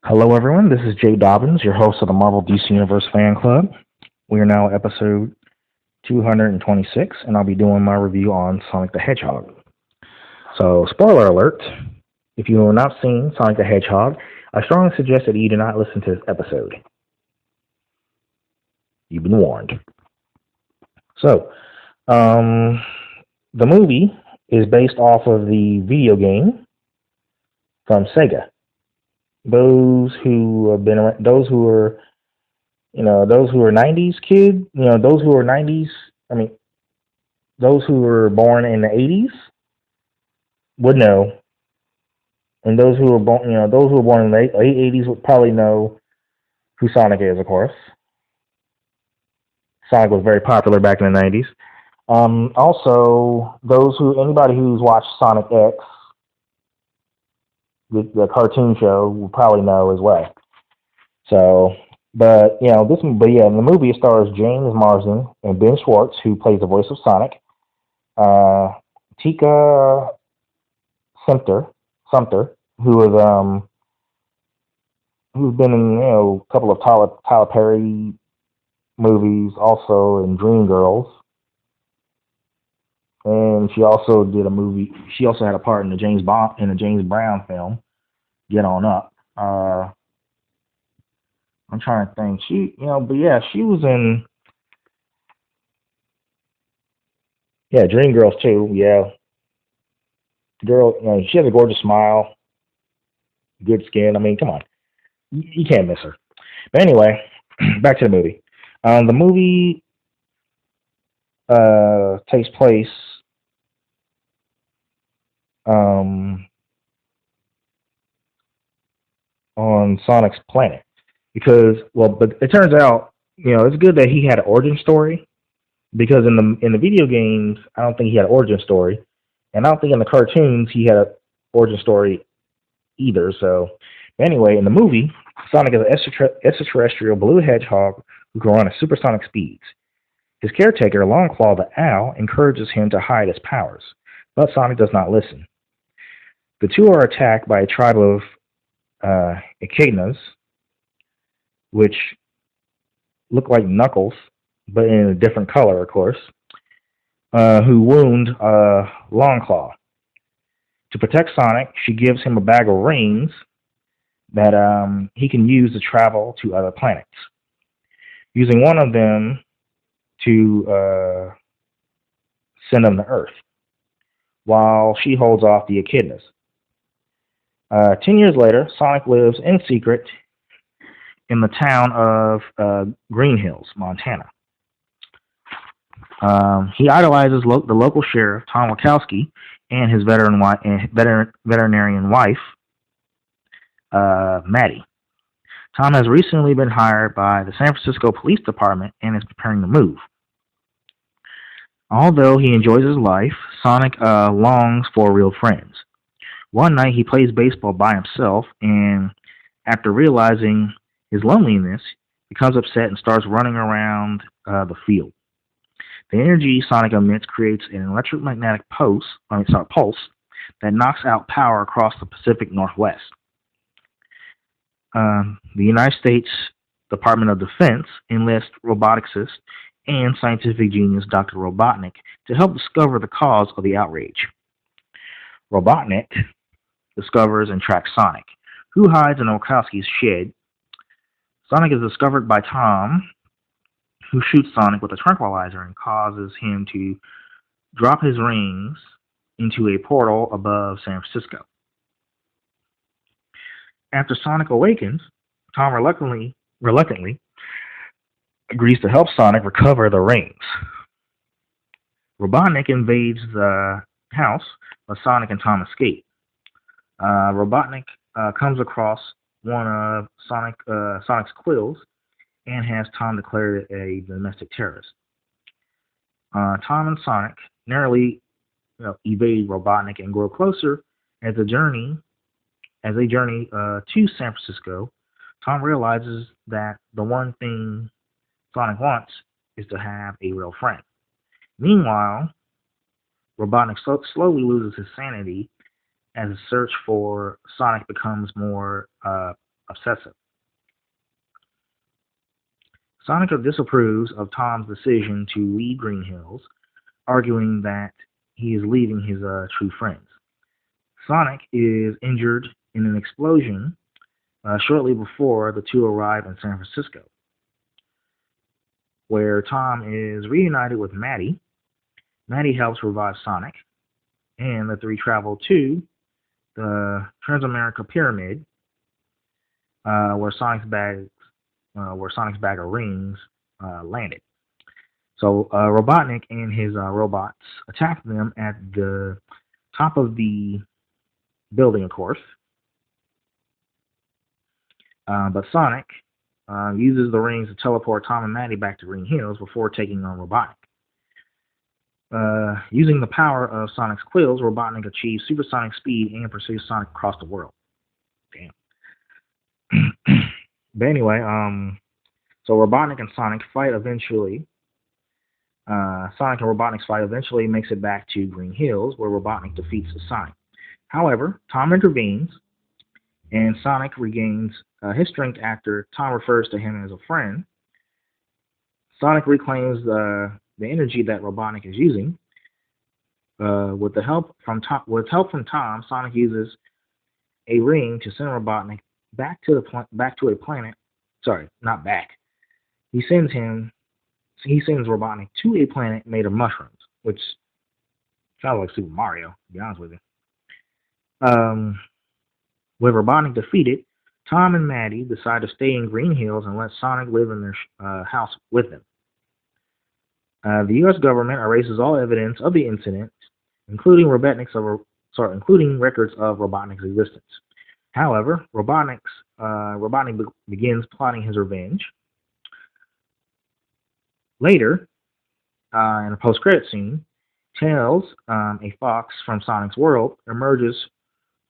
Hello, everyone. This is Jay Dobbins, your host of the Marvel DC Universe Fan Club. We are now at episode 226, and I'll be doing my review on Sonic the Hedgehog. So, spoiler alert, if you have not seen Sonic the Hedgehog, I strongly suggest that you do not listen to this episode. You've been warned. So, um, the movie is based off of the video game from Sega. Those who are those who are 90s kid, those who are 90s, I mean, those who were born in the 80s would know, and those who were born in the late 80s would probably know who Sonic is, of course. Sonic was very popular back in the 90s. Also, anybody who's watched Sonic X, the cartoon show, will probably know as well. So, in the movie it stars James Marsden and Ben Schwartz, who plays the voice of Sonic. Tika Sumter, who's been in a couple of Tyler Perry movies, also in Dreamgirls, and she also did a movie. She also had a part in the James Brown film, Get On Up. I'm trying to think. She was in Dreamgirls too. Yeah, girl, she has a gorgeous smile, good skin. I mean, come on, you can't miss her. But anyway, back to the movie. The movie takes place um, on Sonic's planet but it turns out, it's good that he had an origin story, because in the video games, I don't think he had an origin story, and I don't think in the cartoons he had an origin story either. So, anyway, in the movie, Sonic is an extraterrestrial blue hedgehog who can run at supersonic speeds. His caretaker, Longclaw the Owl, encourages him to hide his powers, but Sonic does not listen. The two are attacked by a tribe of echidnas, which look like Knuckles, but in a different color, of course, who wound Longclaw. To protect Sonic, she gives him a bag of rings that he can use to travel to other planets, using one of them to send them to Earth, while she holds off the echidnas. 10 years later, Sonic lives in secret in the town of Green Hills, Montana. He idolizes the local sheriff, Tom Wachowski, and his veterinarian wife, Maddie. Tom has recently been hired by the San Francisco Police Department and is preparing to move. Although he enjoys his life, Sonic longs for real friends. One night he plays baseball by himself, and after realizing his loneliness, becomes upset and starts running around the field. The energy Sonic emits creates an electromagnetic pulse that knocks out power across the Pacific Northwest. The United States Department of Defense enlists roboticist and scientific genius Dr. Robotnik to help discover the cause of the outrage. Robotnik discovers and tracks Sonic, who hides in Wachowski's shed. Sonic is discovered by Tom, who shoots Sonic with a tranquilizer and causes him to drop his rings into a portal above San Francisco. After Sonic awakens, Tom reluctantly agrees to help Sonic recover the rings. Robotnik invades the house, but Sonic and Tom escape. Robotnik comes across one of Sonic's quills and has Tom declared a domestic terrorist. Tom and Sonic narrowly evade Robotnik and grow closer as they journey to San Francisco. Tom realizes that the one thing Sonic wants is to have a real friend. Meanwhile, Robotnik slowly loses his sanity as the search for Sonic becomes more obsessive. Sonic disapproves of Tom's decision to leave Green Hills, arguing that he is leaving his true friends. Sonic is injured in an explosion shortly before the two arrive in San Francisco, where Tom is reunited with Maddie. Maddie helps revive Sonic, and the three travel to the Transamerica Pyramid, uh, where Sonic's bag, where Sonic's bag of rings landed. So Robotnik and his robots attack them at the top of the building, of course. But Sonic uses the rings to teleport Tom and Maddie back to Green Hills before taking on Robotnik. Using the power of Sonic's quills, Robotnik achieves supersonic speed and pursues Sonic across the world. Damn. But anyway, so Robotnik and Sonic fight eventually. Sonic and Robotnik's fight eventually makes it back to Green Hills, where Robotnik defeats Sonic. However, Tom intervenes, and Sonic regains his strength after Tom refers to him as a friend. Sonic reclaims the energy that Robotnik is using. With help from Tom, Sonic uses a ring to send Robotnik back to a planet. Sorry, not back. He sends Robotnik to a planet made of mushrooms, which sounds like Super Mario, to be honest with you. Um, with Robotnik defeated, Tom and Maddie decide to stay in Green Hills and let Sonic live in their house with them. The U.S. government erases all evidence of the incident, including including records of Robotnik's existence. However, Robotnik begins plotting his revenge. Later, in a post-credit scene, Tails, a fox from Sonic's world, emerges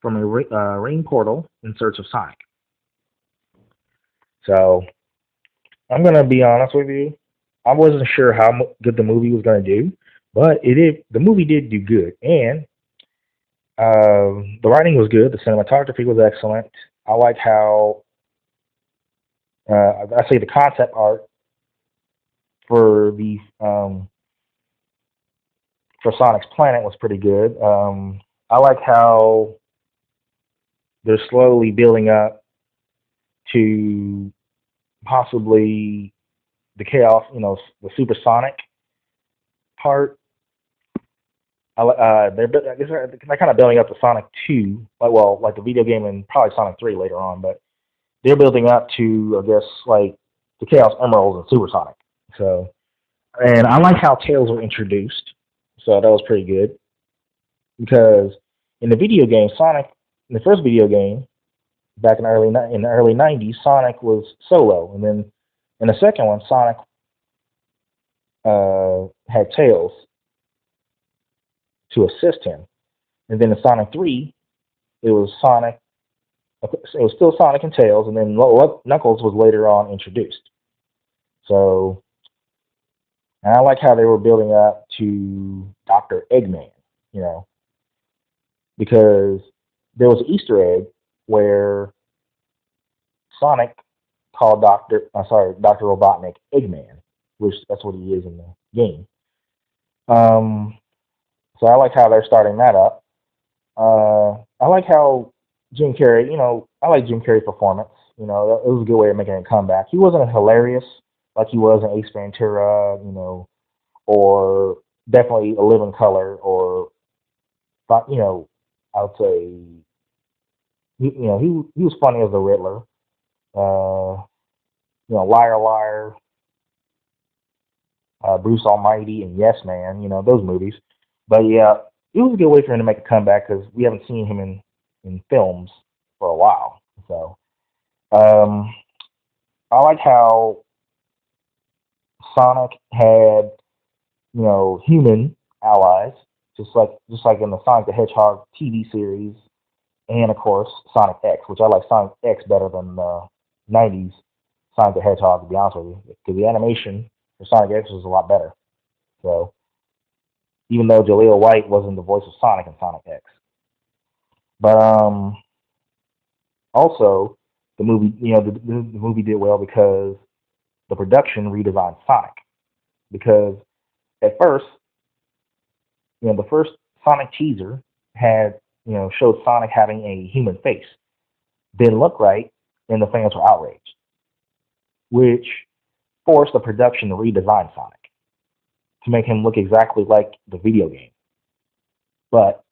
from a ring portal in search of Sonic. So, I'm gonna be honest with you. I wasn't sure how good the movie was gonna do, but it did. The movie did do good, and the writing was good. The cinematography was excellent. I like how I say the concept art for the for Sonic's Planet was pretty good. I like how they're slowly building up to possibly the chaos, the supersonic part. I guess they're kind of building up to Sonic 2, like the video game and probably Sonic 3 later on, but they're building up to, I guess, like the Chaos Emeralds and Supersonic. So, and I like how Tails were introduced, so that was pretty good because in the video game, in the first video game, back in the early '90s, Sonic was solo, and then in the second one, Sonic had Tails to assist him, and then in Sonic 3, it was Sonic. It was still Sonic and Tails, and then Knuckles was later on introduced. So, and I like how they were building up to Dr. Eggman, because there was an Easter egg where Sonic called Dr. Robotnik Eggman, which that's what he is in the game. So I like how they're starting that up. I like how Jim Carrey, I like Jim Carrey's performance. It was a good way of making a comeback. He wasn't hilarious like he was in Ace Ventura, or definitely A Living Color, or, I would say, he was funny as the Riddler. Liar Liar, Bruce Almighty, and Yes Man, those movies. But yeah, it was a good way for him to make a comeback because we haven't seen him in films for a while. So, I like how Sonic had, human allies, just like in the Sonic the Hedgehog TV series, and of course Sonic X, which I like Sonic X better than the '90s Sonic the Hedgehog, to be honest with you, because the animation for Sonic X was a lot better. So, even though Jaleel White wasn't the voice of Sonic in Sonic X, but also the movie, the movie did well because the production redesigned Sonic. Because at first, the first Sonic teaser had, showed Sonic having a human face. Didn't look right, and the fans were outraged, which forced the production to redesign Sonic to make him look exactly like the video game, but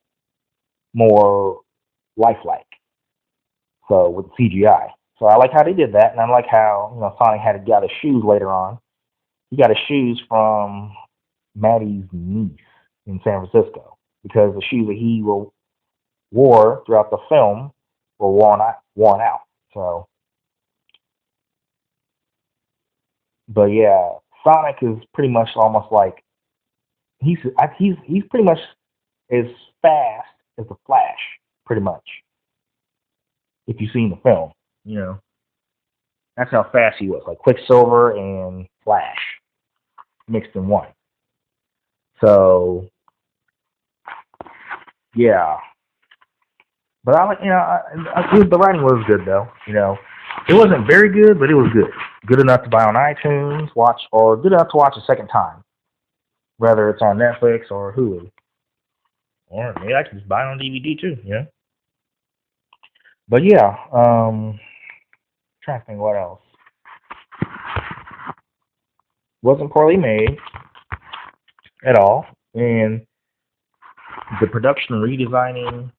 more lifelike. So with CGI. So I like how they did that, and I like how Sonic got his shoes later on. He got his shoes from Maddie's niece in San Francisco because the shoes that he wore throughout the film were worn out. Worn out. So, but yeah, Sonic is pretty much almost like he's pretty much as fast as the Flash, pretty much. If you've seen the film, that's how fast he was, like Quicksilver and Flash mixed in one. So, yeah. But I like, the writing was good though. It wasn't very good, but it was good. Good enough to buy on iTunes, watch, or good enough to watch a second time, whether it's on Netflix or Hulu, or maybe I can just buy it on DVD too. But yeah, trying to think what else. Wasn't poorly made at all, and the production redesigning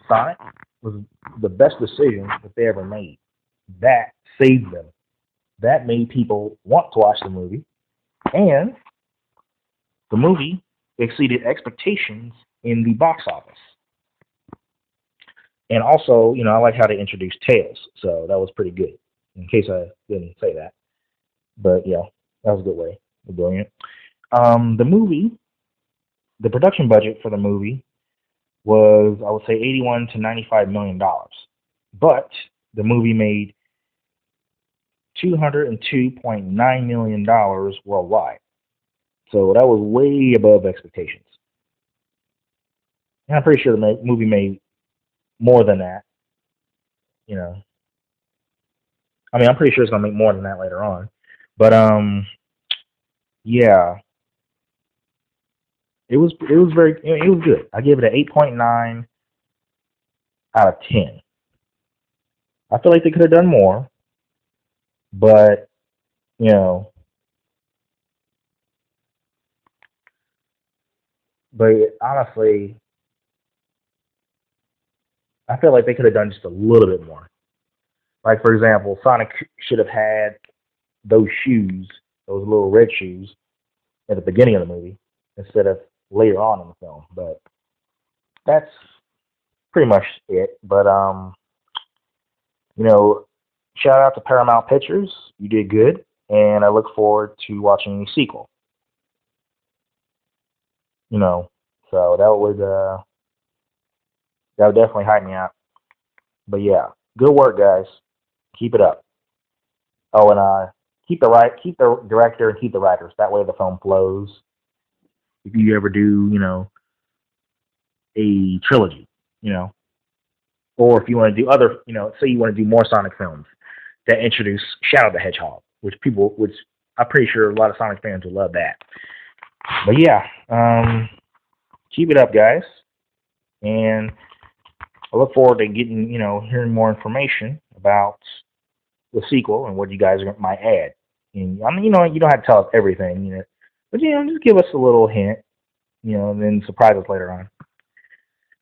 Sonic was the best decision that they ever made. That saved them. That made people want to watch the movie, and the movie exceeded expectations in the box office. And also, I like how they introduced Tails, so that was pretty good. In case I didn't say that, but yeah, that was a good way of doing it. The production budget for the movie was, I would say, $81 to $95 million, but the movie made $202.9 million worldwide. So that was way above expectations. And I'm pretty sure the movie made more than that. I'm pretty sure it's gonna make more than that later on. But yeah, it was good. I gave it an 8.9 out of 10. I feel like they could have done more, but but honestly, I feel like they could have done just a little bit more. Like, for example, Sonic should have had those shoes, those little red shoes, at the beginning of the movie instead of later on in the film. But that's pretty much it. But shout out to Paramount Pictures. You did good, and I look forward to watching the sequel. So that would definitely hype me out. But yeah, good work, guys. Keep it up. Oh, and keep the director and keep the writers. That way the film flows. If you ever do, a trilogy, or if you want to do other, say you want to do more Sonic films that introduce Shadow the Hedgehog, which I'm pretty sure a lot of Sonic fans would love that. But yeah, keep it up, guys, and I look forward to getting, hearing more information about the sequel and what you guys might add. And you don't have to tell us everything, but just give us a little hint, and then surprise us later on.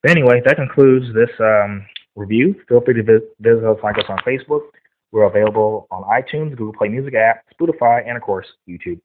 But anyway, that concludes this review. Feel free to visit us, like us on Facebook. We're available on iTunes, Google Play Music app, Spotify, and of course YouTube.